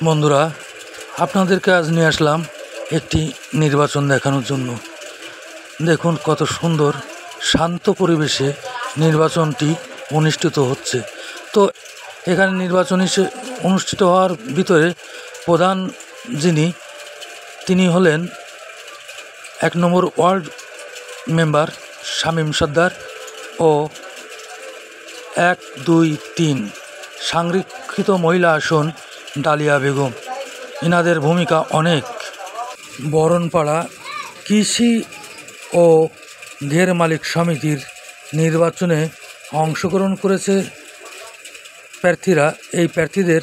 বন্ধুরা, আপনাদেরকে আজ নিয়ে আসলাম একটি নির্বাচন দেখানোর জন্য। দেখুন কত সুন্দর শান্ত পরিবেশে নির্বাচনটি অনুষ্ঠিত হচ্ছে। তো এখানে নির্বাচন অনুষ্ঠিত হওয়ার ভিতরে প্রধান তিনি হলেন 1 নম্বর ওয়ার্ড মেম্বার শামীম সর্দার ও 1, 2, 3 সংরক্ষিত মহিলা আসন ডালিয়া বেগম। ইনাদের ভূমিকা অনেক। বরণপাড়া কৃষি ও ঘের মালিক সমিতির নির্বাচনে অংশগ্রহণ করেছে প্রার্থীরা। এই প্রার্থীদের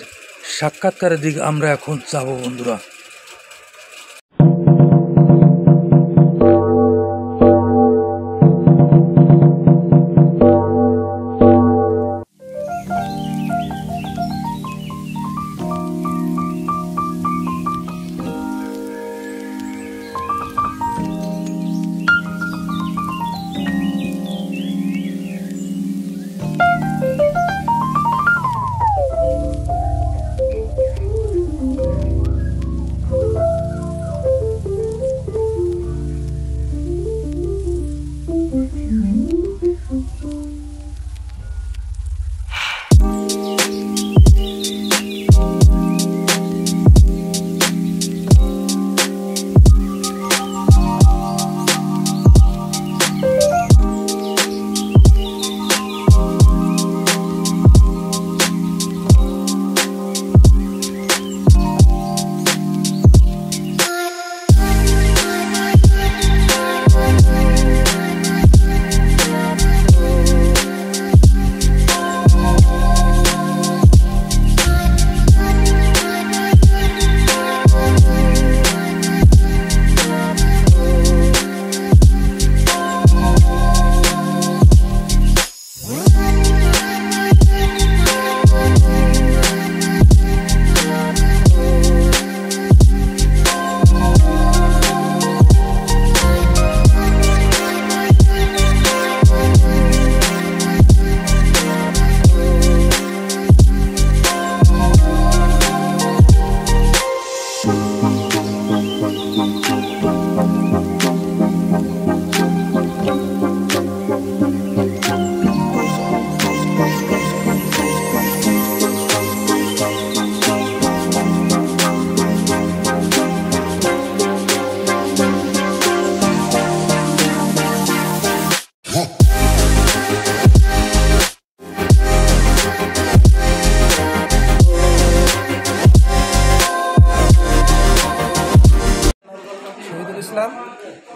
সাক্ষাৎকারের দিকে আমরা এখন যাব বন্ধুরা।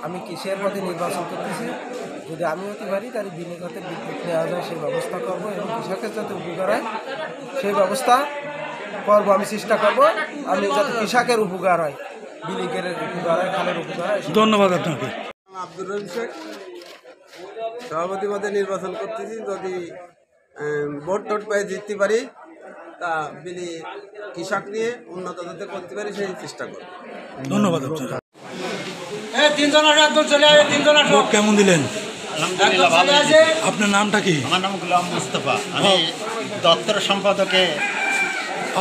আমি কৃষির পদে নির্বাচন করতেছি। যদি আমি হতে পারি তার বিনিয়োগ যাতে বিদ্যুৎ নেওয়া যায় সেই ব্যবস্থা করবো এবং কৃষকের যাতে উপকার হয় সেই ব্যবস্থা করবো। আমি চেষ্টা করব আমি যাতে কৃষকের উপকার হয়, বিনিয়োগের উপকার হয়, খালের উপকার হয়। ধন্যবাদ আপনাকে। আব্দুর রহিম শেখ, সভাপতি পদে নির্বাচন করতেছি। যদি ভোট পেয়ে জিততে পারি তা কৃষক নিয়ে উন্নত যাতে করতে পারি সেই চেষ্টা করব। ধন্যবাদ। ভোট কেমন দিলেন? আপনার নামটা কি? আমার নাম গোলাম মুস্তফা, আমি দপ্তর সম্পাদকে।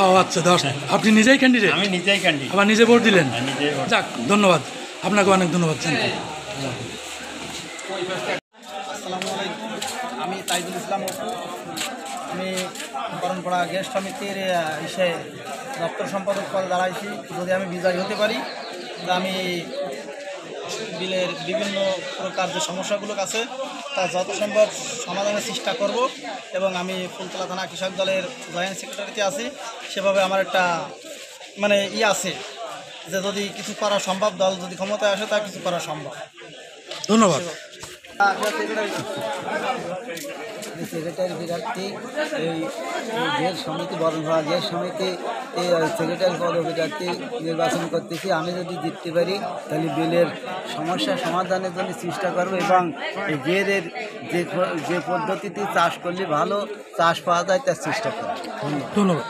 ও আচ্ছা, আপনি নিজেই ক্যান্ডিডেট? আমি নিজেই ক্যান্ডিডেট। আবার নিজে ভোট দিলেন? নিজেই। যাক, ধন্যবাদ আপনাকে, অনেক ধন্যবাদ। আসসালামু আলাইকুম, আমি তাইজুল ইসলাম অপু। আমি বরণপাড়া গ্যাস সমিতির দপ্তর সম্পাদক পদে দাঁড়াইছি। যদি আমি বিজয়ী হতে পারি তা আমি বিলের বিভিন্ন প্রকার যে সমস্যাগুলো আছে তা যত সম্ভব সমাধানের চেষ্টা করব এবং আমি ফুলতলা থানা কৃষক দলের জয়েন্ট সেক্রেটারিতে আছি। সেভাবে আমার একটা আছে যে যদি কিছু করা সম্ভব, দল যদি ক্ষমতায় আসে তা কিছু করা সম্ভব। ধন্যবাদ। সেক্রেটারি প্রার্থী এই জেল সমিতি, বরণপাড়া জেল সমিতি সেক্রেটারি পদপ্রার্থী নির্বাচন করতেছি। আমি যদি জিততে পারি তাহলে বিলের সমস্যা সমাধানের জন্য চেষ্টা করব এবং জেলের যে পদ্ধতিতে চাষ করলে ভালো চাষ পাওয়া যায় তার চেষ্টা করব। ধন্যবাদ।